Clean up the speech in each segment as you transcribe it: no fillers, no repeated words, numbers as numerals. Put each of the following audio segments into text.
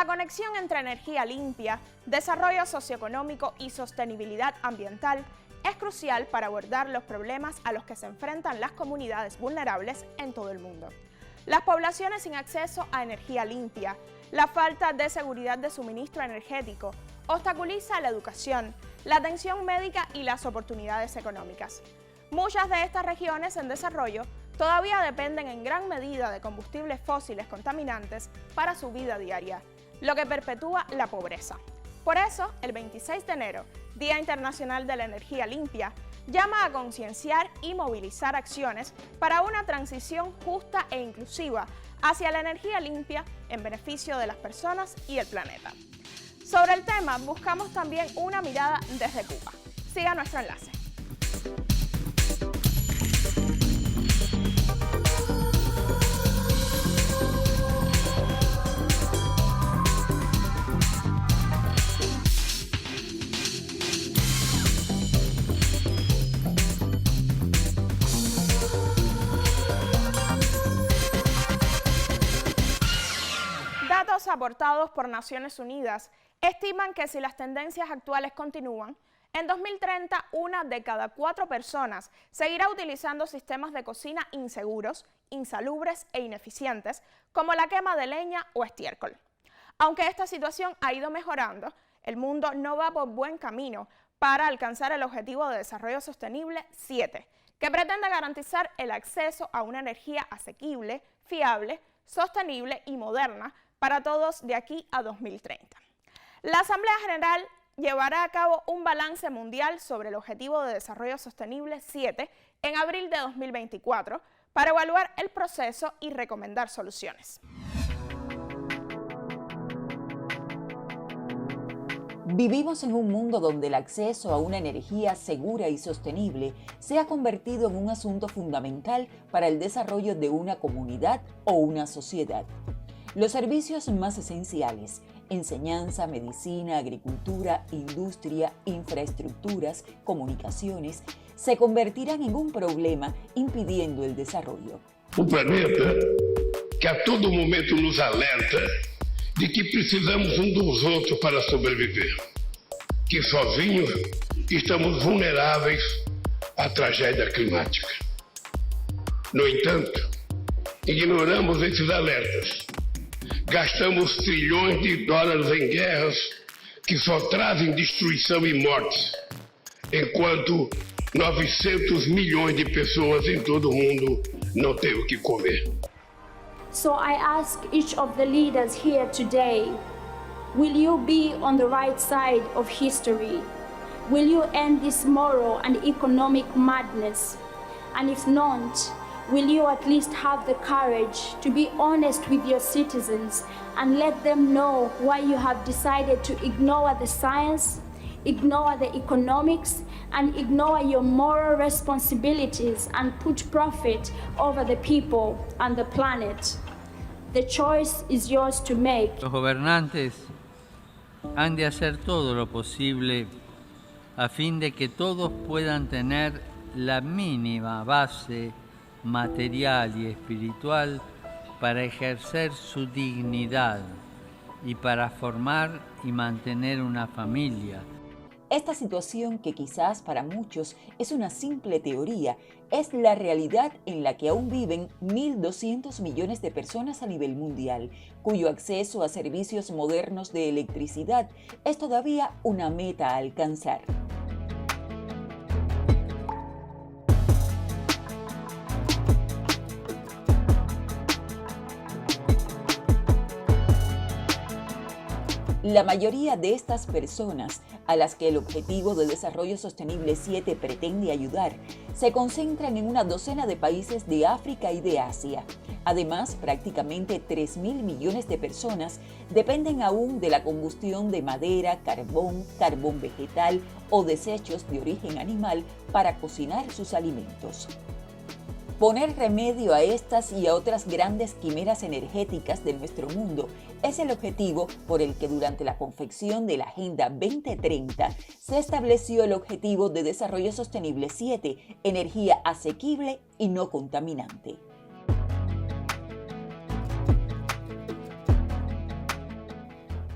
La conexión entre energía limpia, desarrollo socioeconómico y sostenibilidad ambiental es crucial para abordar los problemas a los que se enfrentan las comunidades vulnerables en todo el mundo. Las poblaciones sin acceso a energía limpia, la falta de seguridad de suministro energético, obstaculiza la educación, la atención médica y las oportunidades económicas. Muchas de estas regiones en desarrollo todavía dependen en gran medida de combustibles fósiles contaminantes para su vida diaria, lo que perpetúa la pobreza. Por eso, el 26 de enero, Día Internacional de la Energía Limpia, llama a concienciar y movilizar acciones para una transición justa e inclusiva hacia la energía limpia en beneficio de las personas y el planeta. Sobre el tema, buscamos también una mirada desde Cuba. Siga nuestro enlace. Datos aportados por Naciones Unidas estiman que si las tendencias actuales continúan, en 2030 una de cada 4 personas seguirá utilizando sistemas de cocina inseguros, insalubres e ineficientes, como la quema de leña o estiércol. Aunque esta situación ha ido mejorando, el mundo no va por buen camino para alcanzar el Objetivo de Desarrollo Sostenible 7, que pretende garantizar el acceso a una energía asequible, fiable, sostenible y moderna para todos de aquí a 2030. La Asamblea General llevará a cabo un balance mundial sobre el Objetivo de Desarrollo Sostenible 7 en abril de 2024 para evaluar el proceso y recomendar soluciones. Vivimos en un mundo donde el acceso a una energía segura y sostenible se ha convertido en un asunto fundamental para el desarrollo de una comunidad o una sociedad. Los servicios más esenciales, enseñanza, medicina, agricultura, industria, infraestructuras, comunicaciones, se convertirán en un problema impidiendo el desarrollo. O planeta, que a todo momento nos alerta de que precisamos dos outros para sobreviver, que sozinhos estamos vulneráveis à tragédia climática. No entanto, ignoramos esses alertas. Gastamos trilhões de dólares em guerras que só trazem destruição e mortes, enquanto 900 milhões de pessoas em todo o mundo não têm o que comer. So I ask each of the leaders here today, will you be on the right side of history? Will you end this moral and economic madness? And if not, will you at least have the courage to be honest with your citizens and let them know why you have decided to ignore the science, ignore the economics, and ignore your moral responsibilities and put profit over the people and the planet? The choice is yours to make. Los gobernantes han de hacer todo lo posible a fin de que todos puedan tener la mínima base material y espiritual para ejercer su dignidad y para formar y mantener una familia. Esta situación, que quizás para muchos es una simple teoría, es la realidad en la que aún viven 1.200 millones de personas a nivel mundial, cuyo acceso a servicios modernos de electricidad es todavía una meta a alcanzar. La mayoría de estas personas, a las que el Objetivo de Desarrollo Sostenible 7 pretende ayudar, se concentran en una docena de países de África y de Asia. Además, prácticamente 3.000 millones de personas dependen aún de la combustión de madera, carbón, carbón vegetal o desechos de origen animal para cocinar sus alimentos. Poner remedio a estas y a otras grandes quimeras energéticas de nuestro mundo es el objetivo por el que durante la confección de la Agenda 2030 se estableció el Objetivo de Desarrollo Sostenible 7, energía asequible y no contaminante.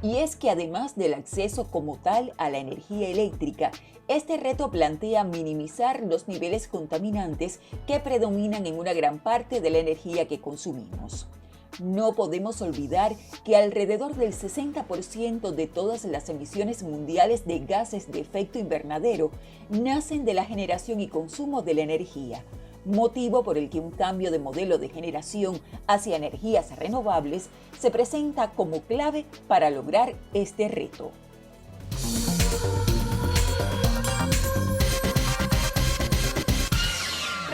Y es que además del acceso como tal a la energía eléctrica, este reto plantea minimizar los niveles contaminantes que predominan en una gran parte de la energía que consumimos. No podemos olvidar que alrededor del 60% de todas las emisiones mundiales de gases de efecto invernadero nacen de la generación y consumo de la energía, motivo por el que un cambio de modelo de generación hacia energías renovables se presenta como clave para lograr este reto.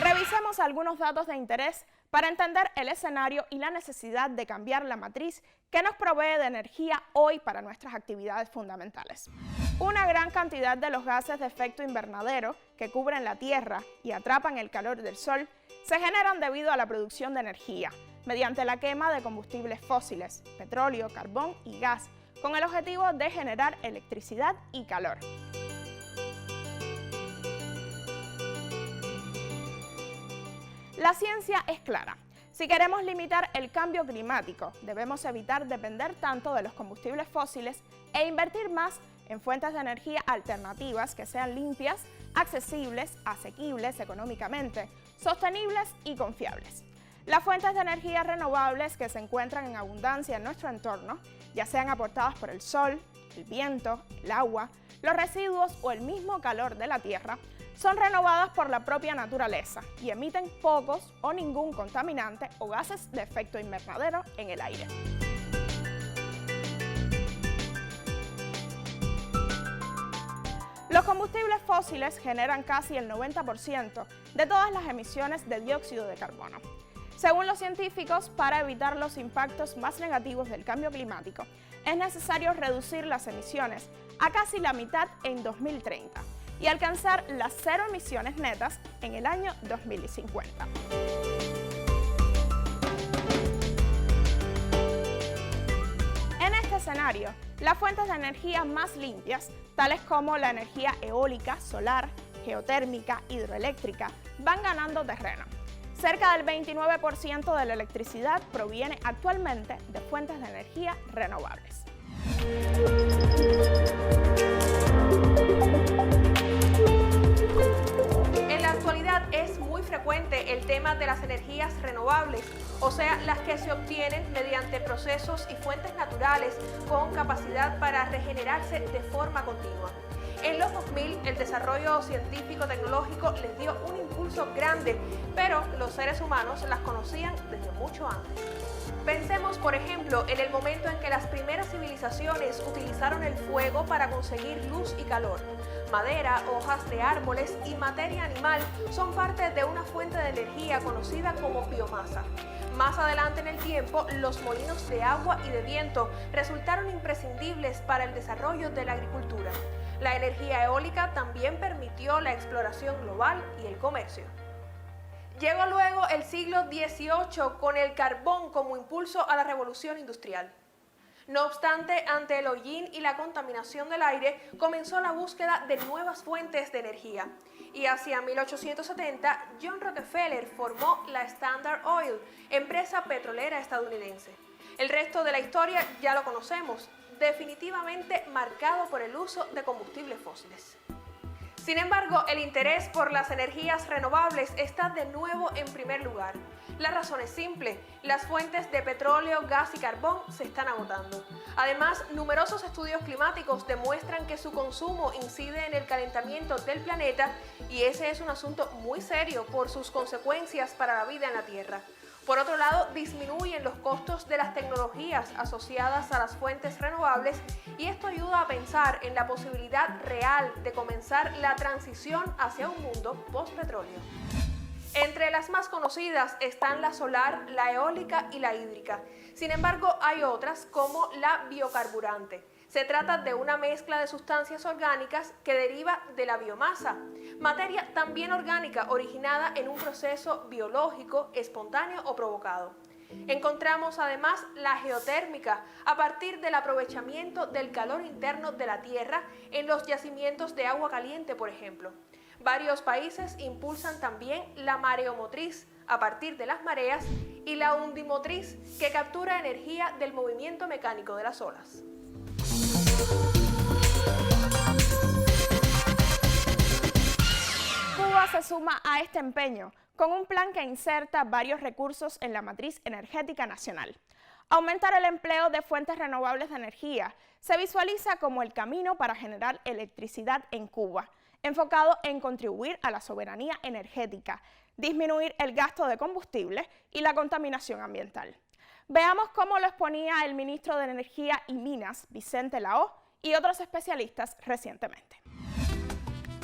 Revisemos algunos datos de interés para entender el escenario y la necesidad de cambiar la matriz que nos provee de energía hoy para nuestras actividades fundamentales. Una gran cantidad de los gases de efecto invernadero que cubren la Tierra y atrapan el calor del Sol se generan debido a la producción de energía, mediante la quema de combustibles fósiles, petróleo, carbón y gas, con el objetivo de generar electricidad y calor. La ciencia es clara. Si queremos limitar el cambio climático, debemos evitar depender tanto de los combustibles fósiles e invertir más en fuentes de energía alternativas que sean limpias, accesibles, asequibles económicamente, sostenibles y confiables. Las fuentes de energía renovables que se encuentran en abundancia en nuestro entorno, ya sean aportadas por el sol, el viento, el agua, los residuos o el mismo calor de la Tierra, son renovadas por la propia naturaleza y emiten pocos o ningún contaminante o gases de efecto invernadero en el aire. Los combustibles fósiles generan casi el 90% de todas las emisiones de dióxido de carbono. Según los científicos, para evitar los impactos más negativos del cambio climático, es necesario reducir las emisiones a casi la mitad en 2030 y alcanzar las cero emisiones netas en el año 2050. En este escenario, las fuentes de energía más limpias, tales como la energía eólica, solar, geotérmica, hidroeléctrica, van ganando terreno. Cerca del 29% de la electricidad proviene actualmente de fuentes de energía renovables. En la actualidad es muy frecuente el tema de las energías renovables, o sea, las que se obtienen mediante procesos y fuentes naturales con capacidad para regenerarse de forma continua. En los 2000, el desarrollo científico-tecnológico les dio un impulso grande, pero los seres humanos las conocían desde mucho antes. Pensemos, por ejemplo, en el momento en que las primeras civilizaciones utilizaron el fuego para conseguir luz y calor. Madera, hojas de árboles y materia animal son parte de una fuente de energía conocida como biomasa. Más adelante en el tiempo, los molinos de agua y de viento resultaron imprescindibles para el desarrollo de la agricultura. La energía eólica también permitió la exploración global y el comercio. Llegó luego el siglo XVIII con el carbón como impulso a la revolución industrial. No obstante, ante el hollín y la contaminación del aire, comenzó la búsqueda de nuevas fuentes de energía. Y hacia 1870, John Rockefeller formó la Standard Oil, empresa petrolera estadounidense. El resto de la historia ya lo conocemos, definitivamente marcado por el uso de combustibles fósiles. Sin embargo, el interés por las energías renovables está de nuevo en primer lugar. La razón es simple: las fuentes de petróleo, gas y carbón se están agotando. Además, numerosos estudios climáticos demuestran que su consumo incide en el calentamiento del planeta y ese es un asunto muy serio por sus consecuencias para la vida en la Tierra. Por otro lado, disminuyen los costos de las tecnologías asociadas a las fuentes renovables y esto ayuda a pensar en la posibilidad real de comenzar la transición hacia un mundo post-petróleo. Entre las más conocidas están la solar, la eólica y la hídrica. Sin embargo, hay otras como la biocarburante. Se trata de una mezcla de sustancias orgánicas que deriva de la biomasa, materia también orgánica originada en un proceso biológico, espontáneo o provocado. Encontramos además la geotérmica, a partir del aprovechamiento del calor interno de la Tierra en los yacimientos de agua caliente, por ejemplo. Varios países impulsan también la mareomotriz, a partir de las mareas, y la undimotriz, que captura energía del movimiento mecánico de las olas. suma a este empeño con un plan que inserta varios recursos en la matriz energética nacional. Aumentar el empleo de fuentes renovables de energía se visualiza como el camino para generar electricidad en Cuba, enfocado en contribuir a la soberanía energética, disminuir el gasto de combustible y la contaminación ambiental. Veamos cómo lo exponía el ministro de Energía y Minas, Vicente Laó, y otros especialistas recientemente.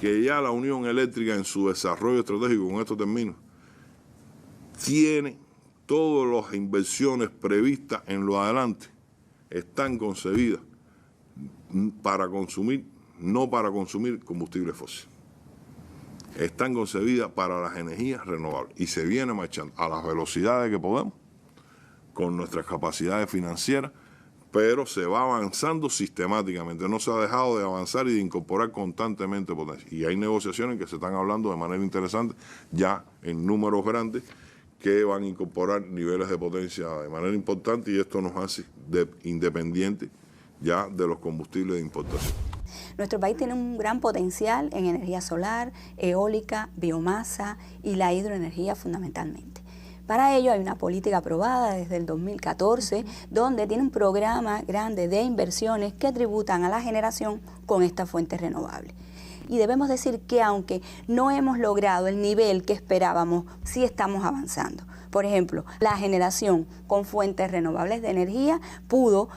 Que ya la Unión Eléctrica en su desarrollo estratégico, con esto termino, tiene todas las inversiones previstas en lo adelante, están concebidas para consumir, no para consumir combustibles fósiles. Están concebidas para las energías renovables y se viene marchando a las velocidades que podemos, con nuestras capacidades financieras, pero se va avanzando sistemáticamente, no se ha dejado de avanzar y de incorporar constantemente potencia. Y hay negociaciones que se están hablando de manera interesante, ya en números grandes, que van a incorporar niveles de potencia de manera importante, y esto nos hace independientes ya de los combustibles de importación. Nuestro país tiene un gran potencial en energía solar, eólica, biomasa y la hidroenergía fundamentalmente. Para ello hay una política aprobada desde el 2014, donde tiene un programa grande de inversiones que tributan a la generación con estas fuentes renovables. Y debemos decir que aunque no hemos logrado el nivel que esperábamos, sí estamos avanzando. Por ejemplo, la generación con fuentes renovables de energía pudo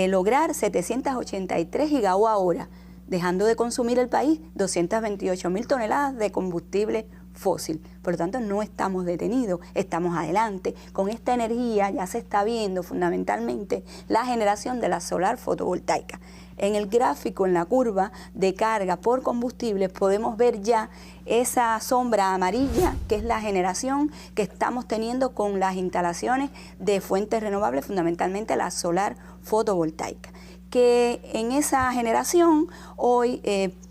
lograr 783 gigawatt-hora, dejando de consumir el país 228.000 toneladas de combustible fósil. Por lo tanto, no estamos detenidos, estamos adelante. Con esta energía ya se está viendo fundamentalmente la generación de la solar fotovoltaica. En el gráfico, en la curva de carga por combustible, podemos ver ya esa sombra amarilla, que es la generación que estamos teniendo con las instalaciones de fuentes renovables, fundamentalmente la solar fotovoltaica. Que en esa generación hoy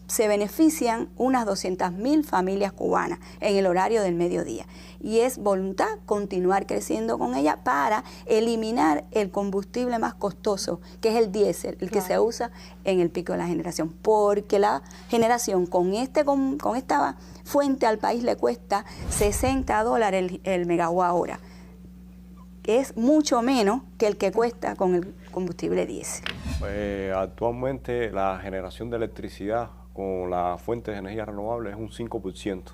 se benefician unas 200.000 familias cubanas en el horario del mediodía. Y es voluntad continuar creciendo con ella para eliminar el combustible más costoso, que es el diésel, el que se usa en el pico de la generación. Porque la generación con esta fuente al país le cuesta $60 el megawatt hora. Es mucho menos que el que cuesta con el combustible diésel. Actualmente la generación de electricidad con las fuentes de energía renovable es un 5%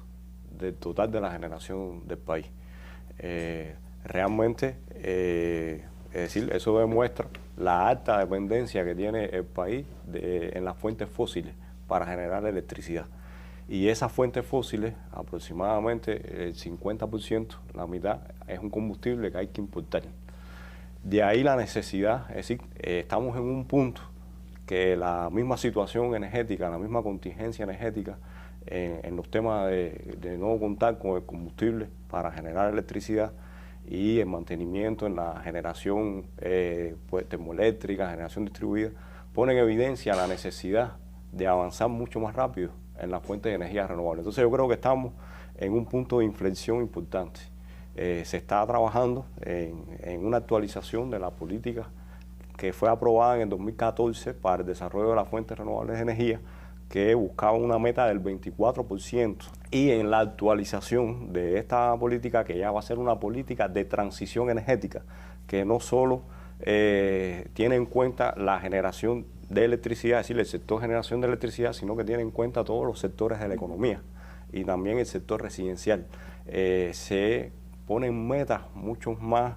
del total de la generación del país. Realmente, es decir, eso demuestra la alta dependencia que tiene el país en las fuentes fósiles para generar electricidad. Y esas fuentes fósiles, aproximadamente el 50%, la mitad, es un combustible que hay que importar. De ahí la necesidad, es decir, estamos en un punto que la misma situación energética, la misma contingencia energética en los temas de no contar con el combustible para generar electricidad y el mantenimiento en la generación termoeléctrica, generación distribuida, pone en evidencia la necesidad de avanzar mucho más rápido en las fuentes de energía renovable. Entonces yo creo que estamos en un punto de inflexión importante. Se está trabajando en una actualización de la política que fue aprobada en el 2014 para el desarrollo de las fuentes renovables de energía, que buscaba una meta del 24%. Y en la actualización de esta política, que ya va a ser una política de transición energética, que no solo tiene en cuenta la generación de electricidad, es decir, el sector de generación de electricidad, sino que tiene en cuenta todos los sectores de la economía y también el sector residencial. Se ponen metas mucho más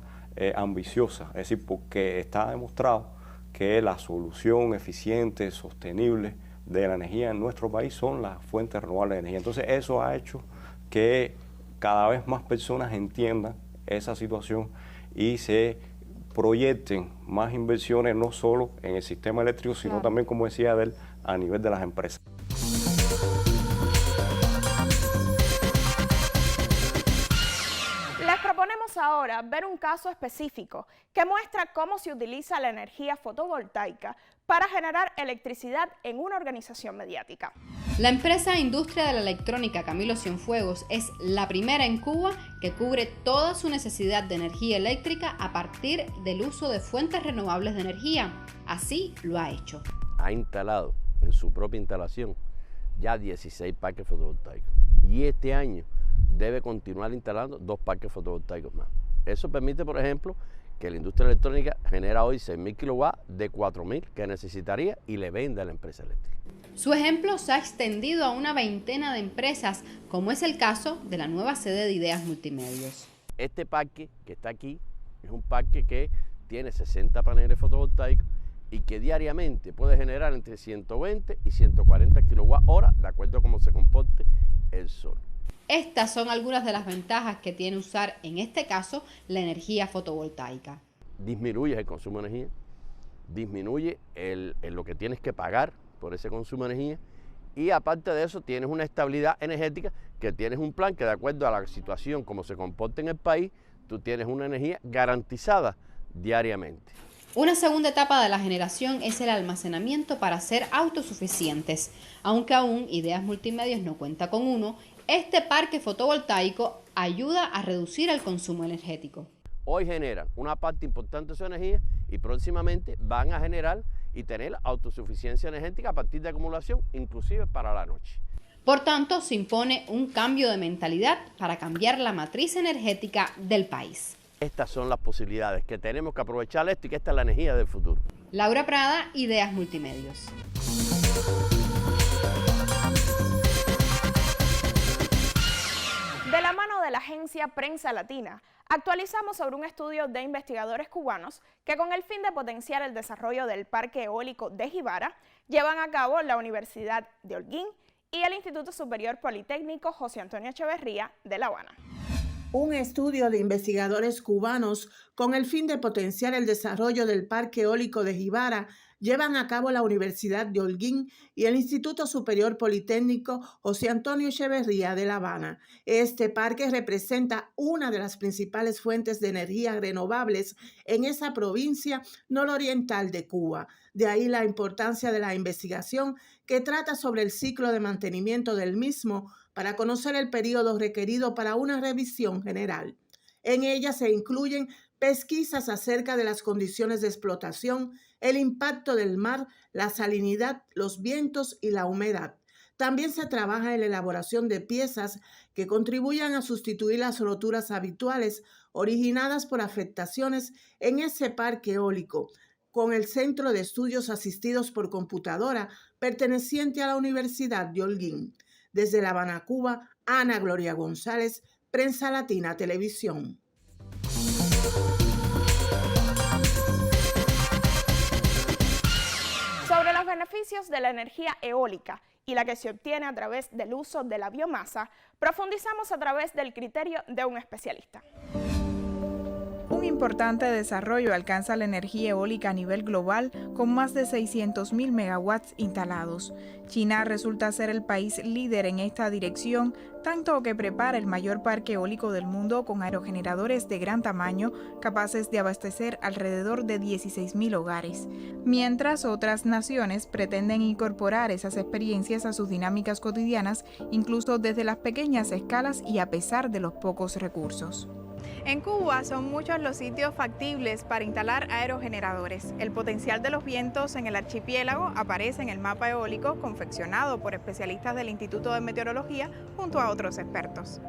ambiciosas, es decir, porque está demostrado que la solución eficiente, sostenible de la energía en nuestro país son las fuentes renovables de energía. Entonces eso ha hecho que cada vez más personas entiendan esa situación y se proyecten más inversiones, no solo en el sistema eléctrico, sino también, como decía Adel, a nivel de las empresas. Les proponemos ahora ver un caso específico que muestra cómo se utiliza la energía fotovoltaica para generar electricidad en una organización mediática. La empresa Industria de la Electrónica Camilo Cienfuegos es la primera en Cuba que cubre toda su necesidad de energía eléctrica a partir del uso de fuentes renovables de energía. Así lo ha hecho. Ha instalado en su propia instalación ya 16 parques fotovoltaicos. Y este año debe continuar instalando 2 parques fotovoltaicos más. Eso permite, por ejemplo, que la industria electrónica genera hoy 6.000 kilowatts de 4.000 que necesitaría y le vende a la empresa eléctrica. Su ejemplo se ha extendido a una veintena de empresas, como es el caso de la nueva sede de Ideas Multimedios. Este parque que está aquí es un parque que tiene 60 paneles fotovoltaicos y que diariamente puede generar entre 120 y 140 kWh de acuerdo a cómo se comporte el sol. Estas son algunas de las ventajas que tiene usar, en este caso, la energía fotovoltaica. Disminuye el consumo de energía, disminuye lo que tienes que pagar por ese consumo de energía y aparte de eso tienes una estabilidad energética, que tienes un plan que de acuerdo a la situación como se comporta en el país, tú tienes una energía garantizada diariamente. Una segunda etapa de la generación es el almacenamiento para ser autosuficientes. Aunque aún Ideas Multimedios no cuenta con uno, este parque fotovoltaico ayuda a reducir el consumo energético. Hoy generan una parte importante de su energía y próximamente van a generar y tener autosuficiencia energética a partir de acumulación, inclusive para la noche. Por tanto, se impone un cambio de mentalidad para cambiar la matriz energética del país. Estas son las posibilidades que tenemos que aprovechar esto y que esta es la energía del futuro. Laura Prada, Ideas Multimedios. De la mano de la agencia Prensa Latina, actualizamos sobre un estudio de investigadores cubanos que con el fin de potenciar el desarrollo del parque eólico de Jibara, llevan a cabo la Universidad de Holguín y el Instituto Superior Politécnico José Antonio Echeverría de La Habana. Un estudio de investigadores cubanos con el fin de potenciar el desarrollo del parque eólico de Jibara llevan a cabo la Universidad de Holguín y el Instituto Superior Politécnico José Antonio Echeverría de La Habana. Este parque representa una de las principales fuentes de energía renovables en esa provincia nororiental de Cuba. De ahí la importancia de la investigación que trata sobre el ciclo de mantenimiento del mismo para conocer el periodo requerido para una revisión general. En ella se incluyen pesquisas acerca de las condiciones de explotación, el impacto del mar, la salinidad, los vientos y la humedad. También se trabaja en la elaboración de piezas que contribuyan a sustituir las roturas habituales originadas por afectaciones en ese parque eólico, con el Centro de Estudios Asistidos por Computadora perteneciente a la Universidad de Holguín. Desde La Habana, Cuba, Ana Gloria González, Prensa Latina Televisión. Sobre los beneficios de la energía eólica y la que se obtiene a través del uso de la biomasa, profundizamos a través del criterio de un especialista. Un importante desarrollo alcanza la energía eólica a nivel global con más de 600.000 megawatts instalados. China resulta ser el país líder en esta dirección, tanto que prepara el mayor parque eólico del mundo con aerogeneradores de gran tamaño capaces de abastecer alrededor de 16.000 hogares, mientras otras naciones pretenden incorporar esas experiencias a sus dinámicas cotidianas, incluso desde las pequeñas escalas y a pesar de los pocos recursos. En Cuba son muchos los sitios factibles para instalar aerogeneradores. El potencial de los vientos en el archipiélago aparece en el mapa eólico confeccionado por especialistas del Instituto de Meteorología junto a otros expertos.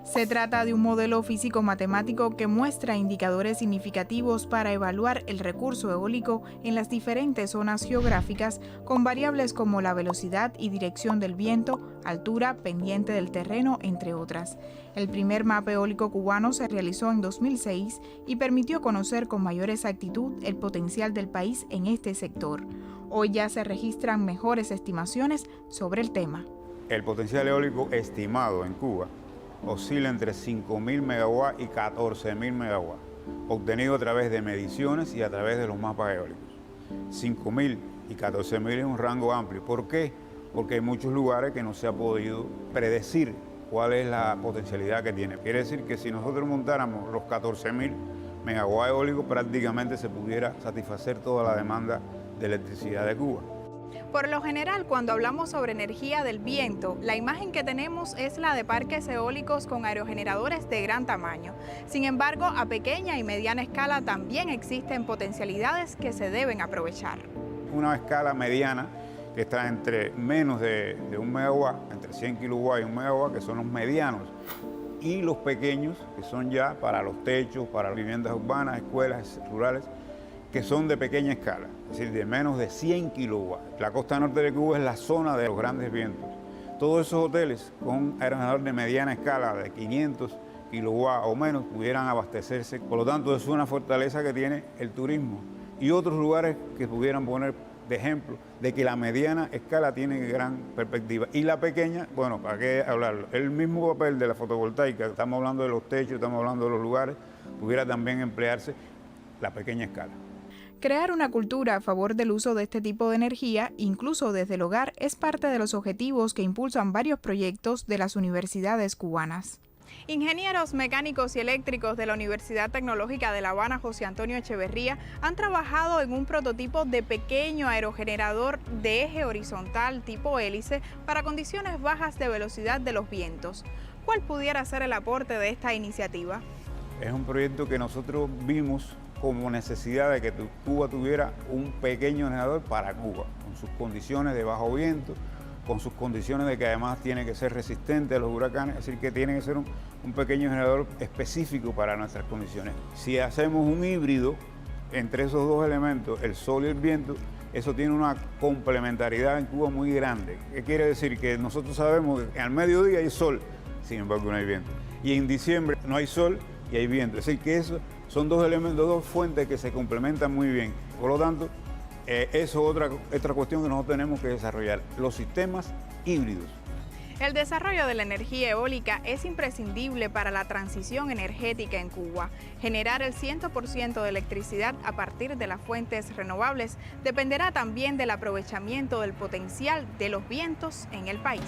Se trata de un modelo físico-matemático que muestra indicadores significativos para evaluar el recurso eólico en las diferentes zonas geográficas con variables como la velocidad y dirección del viento, altura, pendiente del terreno, entre otras. El primer mapa eólico cubano se realizó en 2006 y permitió conocer con mayor exactitud el potencial del país en este sector. Hoy ya se registran mejores estimaciones sobre el tema. El potencial eólico estimado en Cuba oscila entre 5.000 megawatts y 14.000 megawatts, obtenido a través de mediciones y a través de los mapas eólicos. 5.000 y 14.000 es un rango amplio. ¿Por qué? Porque hay muchos lugares que no se ha podido predecir cuál es la potencialidad que tiene. Quiere decir que si nosotros montáramos los 14.000 megawatts eólicos, prácticamente se pudiera satisfacer toda la demanda de electricidad de Cuba. Por lo general, cuando hablamos sobre energía del viento, la imagen que tenemos es la de parques eólicos con aerogeneradores de gran tamaño. Sin embargo, a pequeña y mediana escala también existen potencialidades que se deben aprovechar. Una escala mediana que está entre menos de 1 megawatt, entre 100 kilowatts y 1 megawatt, que son los medianos. y los pequeños, que son ya para los techos, para viviendas urbanas, escuelas rurales, que son de pequeña escala, es decir, de menos de 100 kilowatts. La costa norte de Cuba es la zona de los grandes vientos. Todos esos hoteles con aerogenerador de mediana escala, de 500 kilowatts o menos, pudieran abastecerse. Por lo tanto, es una fortaleza que tiene el turismo. Y otros lugares que pudieran poner de ejemplo de que la mediana escala tiene gran perspectiva. Y la pequeña, bueno, ¿para qué hablarlo? El mismo papel de la fotovoltaica, estamos hablando de los techos, estamos hablando de los lugares, pudiera también emplearse la pequeña escala. Crear una cultura a favor del uso de este tipo de energía, incluso desde el hogar, es parte de los objetivos que impulsan varios proyectos de las universidades cubanas. Ingenieros mecánicos y eléctricos de la Universidad Tecnológica de La Habana José Antonio Echeverría han trabajado en un prototipo de pequeño aerogenerador de eje horizontal tipo hélice para condiciones bajas de velocidad de los vientos. ¿Cuál pudiera ser el aporte de esta iniciativa? Es un proyecto que nosotros vimos como necesidad de que Cuba tuviera un pequeño generador para Cuba, con sus condiciones de bajo viento, con sus condiciones de que además tiene que ser resistente a los huracanes, es decir, que tiene que ser un pequeño generador específico para nuestras condiciones. Si hacemos un híbrido entre esos dos elementos, el sol y el viento, eso tiene una complementariedad en Cuba muy grande. ¿Qué quiere decir? Que nosotros sabemos que al mediodía hay sol, sin embargo no hay viento. Y en diciembre no hay sol y hay viento. Es decir, que eso son dos elementos, dos fuentes que se complementan muy bien. Por lo tanto, eso es otra cuestión que nosotros tenemos que desarrollar, los sistemas híbridos. El desarrollo de la energía eólica es imprescindible para la transición energética en Cuba. Generar el 100% de electricidad a partir de las fuentes renovables dependerá también del aprovechamiento del potencial de los vientos en el país.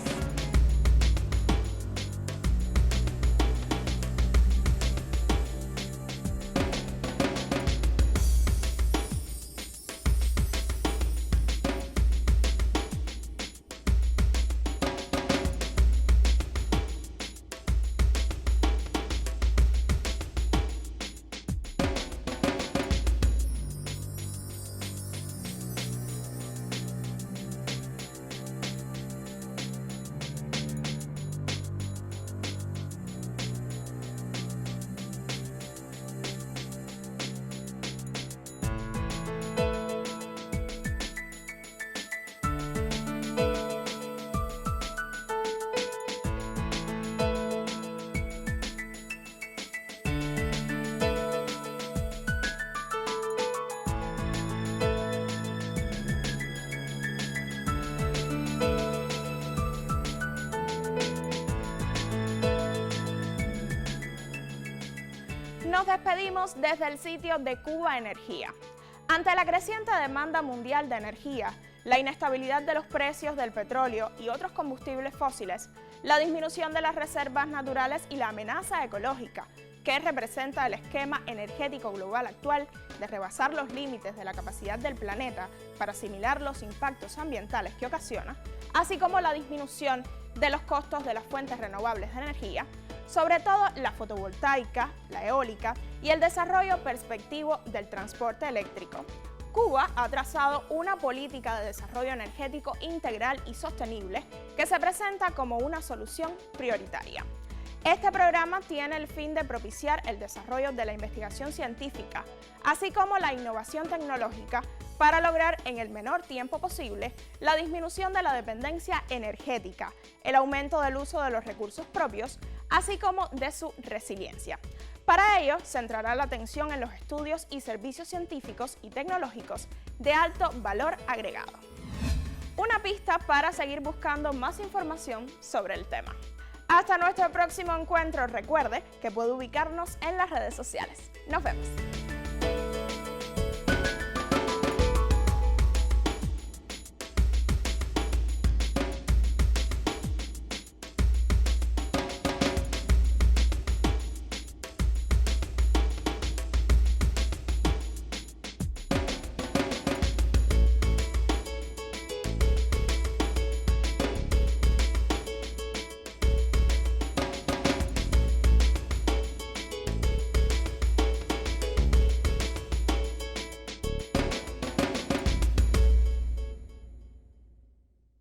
Nos despedimos desde el sitio de Cuba Energía. Ante la creciente demanda mundial de energía, la inestabilidad de los precios del petróleo y otros combustibles fósiles, la disminución de las reservas naturales y la amenaza ecológica que representa el esquema energético global actual de rebasar los límites de la capacidad del planeta para asimilar los impactos ambientales que ocasiona, así como la disminución de los costos de las fuentes renovables de energía, sobre todo la fotovoltaica, la eólica y el desarrollo perspectivo del transporte eléctrico. Cuba ha trazado una política de desarrollo energético integral y sostenible que se presenta como una solución prioritaria. Este programa tiene el fin de propiciar el desarrollo de la investigación científica, así como la innovación tecnológica para lograr en el menor tiempo posible la disminución de la dependencia energética, el aumento del uso de los recursos propios, así como de su resiliencia. Para ello, centrará la atención en los estudios y servicios científicos y tecnológicos de alto valor agregado. Una pista para seguir buscando más información sobre el tema. Hasta nuestro próximo encuentro, recuerde que puede ubicarnos en las redes sociales. Nos vemos.